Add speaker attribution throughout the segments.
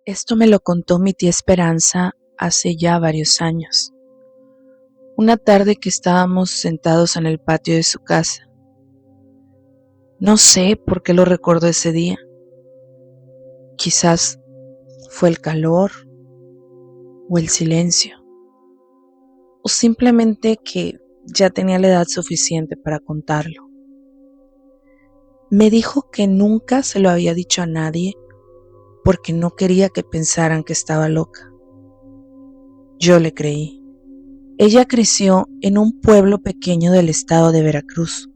Speaker 1: Esto me lo contó mi tía Esperanza hace ya varios años. Una tarde que estábamos sentados en el patio de su casa. No sé por qué lo recuerdo ese día. Quizás fue el calor o el silencio, o simplemente que ya tenía la edad suficiente para contarlo. Me dijo que nunca se lo había dicho a nadie porque no quería que pensaran que estaba loca. Yo le creí. Ella creció en un pueblo pequeño del estado de Veracruz,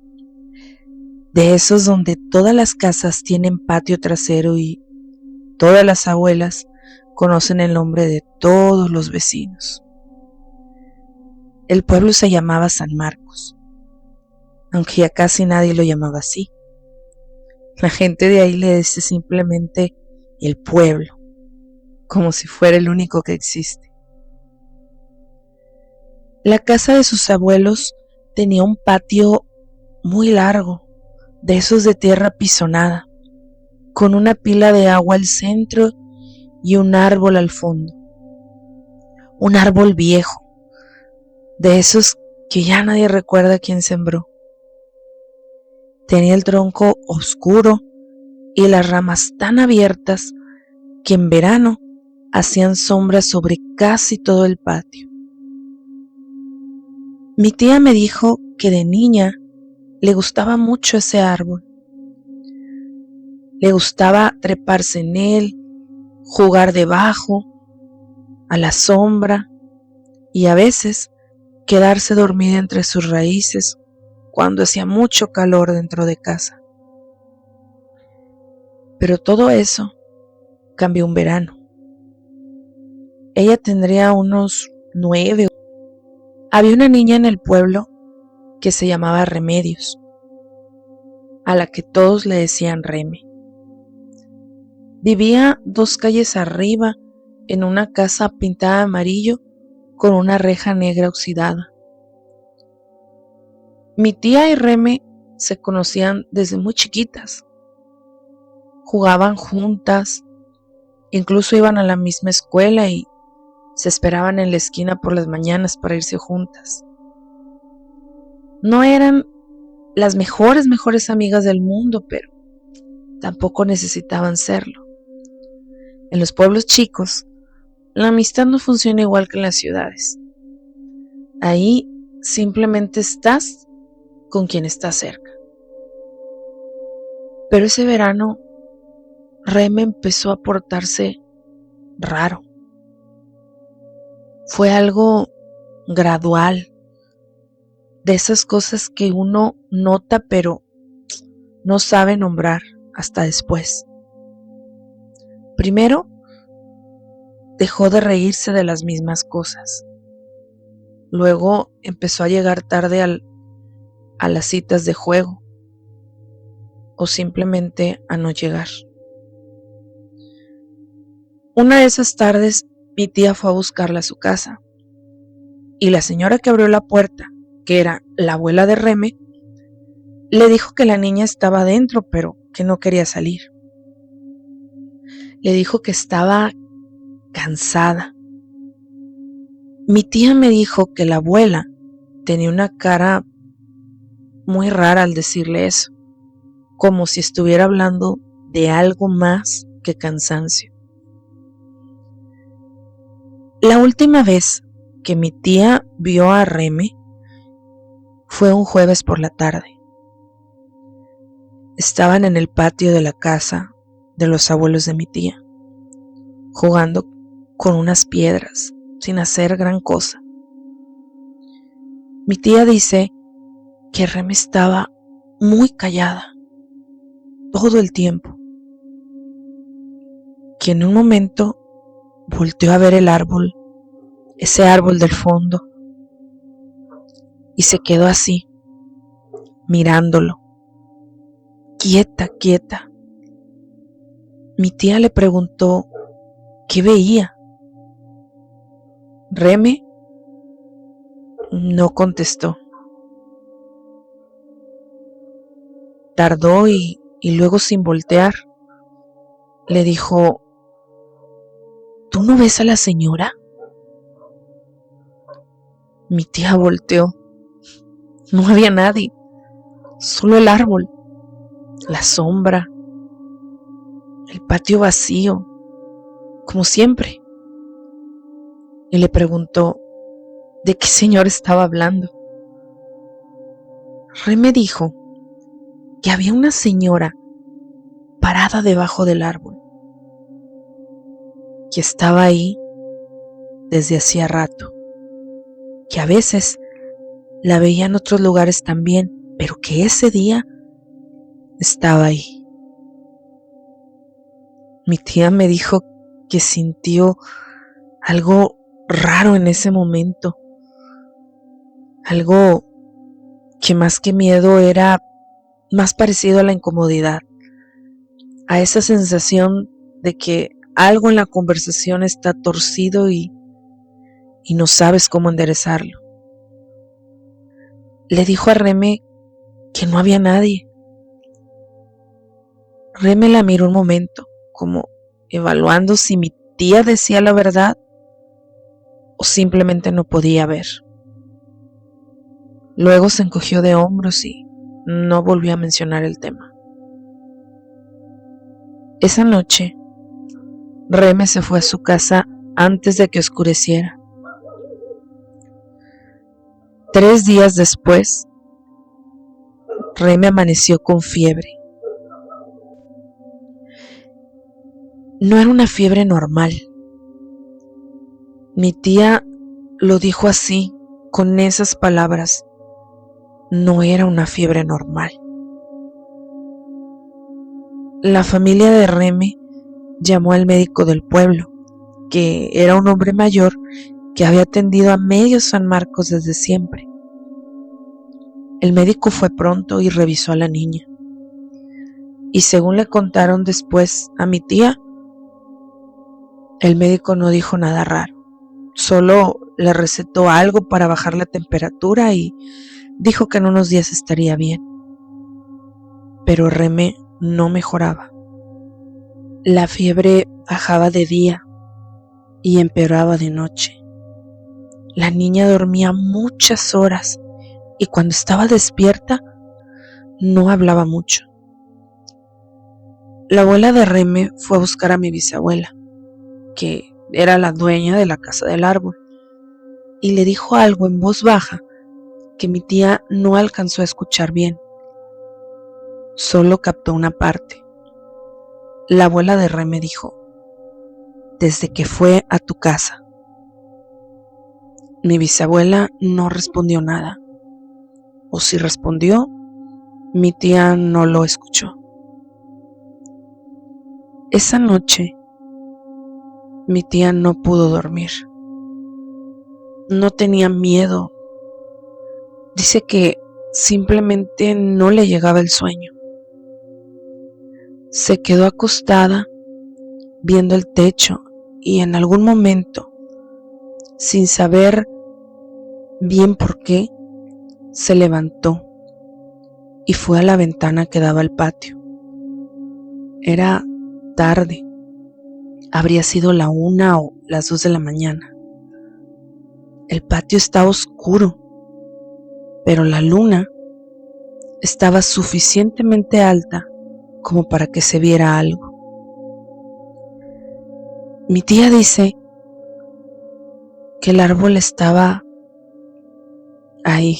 Speaker 1: de esos donde todas las casas tienen patio trasero y todas las abuelas conocen el nombre de todos los vecinos. El pueblo se llamaba San Marcos, aunque ya casi nadie lo llamaba así. La gente de ahí le dice simplemente el pueblo, como si fuera el único que existe. La casa de sus abuelos tenía un patio muy largo, de esos de tierra pisonada, con una pila de agua al centro y un árbol al fondo. Un árbol viejo, de esos que ya nadie recuerda quién sembró. Tenía el tronco oscuro y las ramas tan abiertas que en verano hacían sombra sobre casi todo el patio. Mi tía me dijo que de niña le gustaba mucho ese árbol. Le gustaba treparse en él, jugar debajo, a la sombra y a veces quedarse dormida entre sus raíces cuando hacía mucho calor dentro de casa. Pero todo eso cambió un verano. Ella tendría unos 9. Había una niña en el pueblo que se llamaba Remedios, a la que todos le decían Reme. Vivía 2 calles arriba en una casa pintada de amarillo con una reja negra oxidada. Mi tía y Reme se conocían desde muy chiquitas. Jugaban juntas, incluso iban a la misma escuela y se esperaban en la esquina por las mañanas para irse juntas. No eran las mejores amigas del mundo, pero tampoco necesitaban serlo. En los pueblos chicos, la amistad no funciona igual que en las ciudades. Ahí simplemente estás con quien está cerca. Pero ese verano, Reme empezó a portarse raro. Fue algo gradual, de esas cosas que uno nota pero no sabe nombrar hasta después. Primero, dejó de reírse de las mismas cosas. Luego empezó a llegar tarde a las citas de juego o simplemente a no llegar. Una de esas tardes mi tía fue a buscarla a su casa y la señora que abrió la puerta, que era la abuela de Reme, le dijo que la niña estaba adentro pero que no quería salir. Le dijo que estaba cansada. Mi tía me dijo que la abuela tenía una cara muy rara al decirle eso, como si estuviera hablando de algo más que cansancio. La última vez que mi tía vio a Reme fue un jueves por la tarde. Estaban en el patio de la casa de los abuelos de mi tía, jugando con unas piedras, sin hacer gran cosa. Mi tía dice que Reme estaba muy callada todo el tiempo, que en un momento volteó a ver el árbol, ese árbol del fondo, y se quedó así, mirándolo, quieta. Mi tía le preguntó qué veía. Reme no contestó. Tardó y luego sin voltear le dijo, no ves a la señora? Mi tía volteó. No había nadie, solo el árbol, la sombra, el patio vacío, como siempre. Y le preguntó de qué señor estaba hablando. Me dijo que había una señora parada debajo del árbol, que estaba ahí desde hacía rato, que a veces la veía en otros lugares también, pero que ese día estaba ahí. Mi tía me dijo que sintió algo raro en ese momento, algo que más que miedo era más parecido a la incomodidad, a esa sensación de que algo en la conversación está torcido y no sabes cómo enderezarlo. Le dijo a Reme que no había nadie. Reme la miró un momento, como evaluando si mi tía decía la verdad o simplemente no podía ver. Luego se encogió de hombros y no volvió a mencionar el tema. Esa noche, Reme se fue a su casa antes de que oscureciera. 3 días después, Reme amaneció con fiebre. No era una fiebre normal. Mi tía lo dijo así, con esas palabras. No era una fiebre normal. La familia de Reme llamó al médico del pueblo, que era un hombre mayor que había atendido a medio San Marcos desde siempre. El médico fue pronto y revisó a la niña. Y según le contaron después a mi tía, el médico no dijo nada raro. Solo le recetó algo para bajar la temperatura y dijo que en unos días estaría bien. Pero Reme no mejoraba. La fiebre bajaba de día y empeoraba de noche. La niña dormía muchas horas y cuando estaba despierta no hablaba mucho. La abuela de Reme fue a buscar a mi bisabuela, que era la dueña de la casa del árbol, y le dijo algo en voz baja que mi tía no alcanzó a escuchar bien. Solo captó una parte. La abuela de Reme dijo: desde que fue a tu casa. Mi bisabuela no respondió nada, o si respondió, mi tía no lo escuchó. Esa noche, mi tía no pudo dormir. No tenía miedo. Dice que simplemente no le llegaba el sueño. Se quedó acostada viendo el techo y en algún momento, sin saber bien por qué, se levantó y fue a la ventana que daba al patio. Era tarde. Habría sido la 1 o las 2 de la mañana. El patio estaba oscuro, pero la luna estaba suficientemente alta como para que se viera algo. Mi tía dice que el árbol estaba ahí,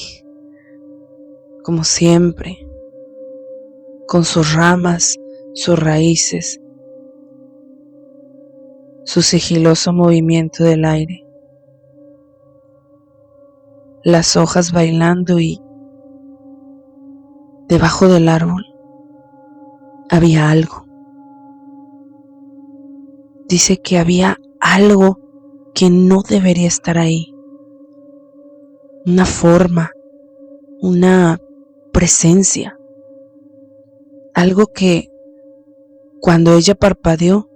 Speaker 1: como siempre, con sus ramas, sus raíces, su sigiloso movimiento del aire, las hojas bailando, y debajo del árbol había algo. Dice que había algo que no debería estar ahí. Una forma, una presencia. Algo que cuando ella parpadeó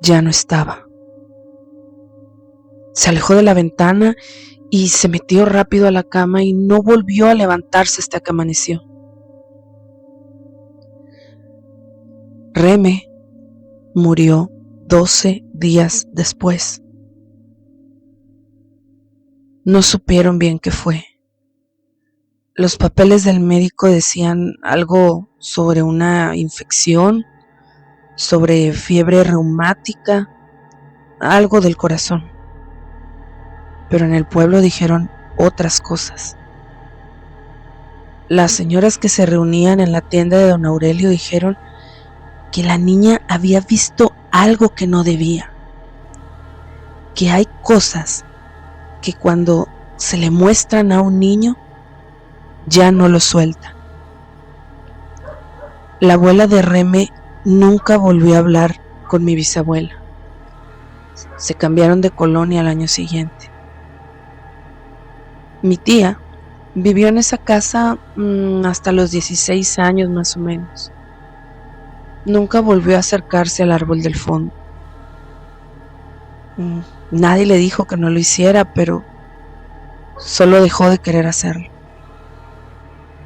Speaker 1: ya no estaba. Se alejó de la ventana y se metió rápido a la cama y no volvió a levantarse hasta que amaneció. Reme murió 12 días después. No supieron bien qué fue. Los papeles del médico decían algo sobre una infección, sobre fiebre reumática, algo del corazón. Pero en el pueblo dijeron otras cosas. Las señoras que se reunían en la tienda de don Aurelio dijeron que la niña había visto algo que no debía, que hay cosas que cuando se le muestran a un niño ya no lo suelta. La abuela de Reme nunca volvió a hablar con mi bisabuela. Se cambiaron de colonia al año siguiente. Mi tía vivió en esa casa hasta los 16 años más o menos. Nunca volvió a acercarse al árbol del fondo. Nadie le dijo que no lo hiciera, pero solo dejó de querer hacerlo.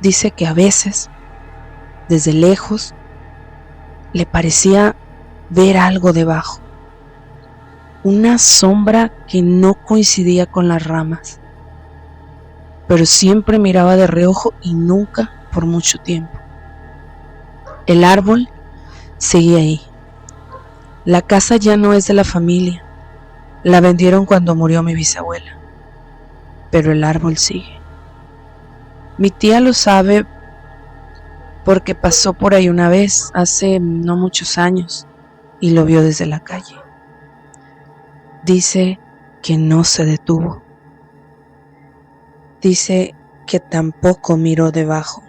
Speaker 1: Dice que a veces, desde lejos, le parecía ver algo debajo, una sombra que no coincidía con las ramas, pero siempre miraba de reojo y nunca por mucho tiempo. El árbol seguía ahí. La casa ya no es de la familia, la vendieron cuando murió mi bisabuela, pero el árbol sigue. Mi tía lo sabe porque pasó por ahí una vez, hace no muchos años, y lo vio desde la calle. Dice que no se detuvo. Dice que tampoco miró debajo.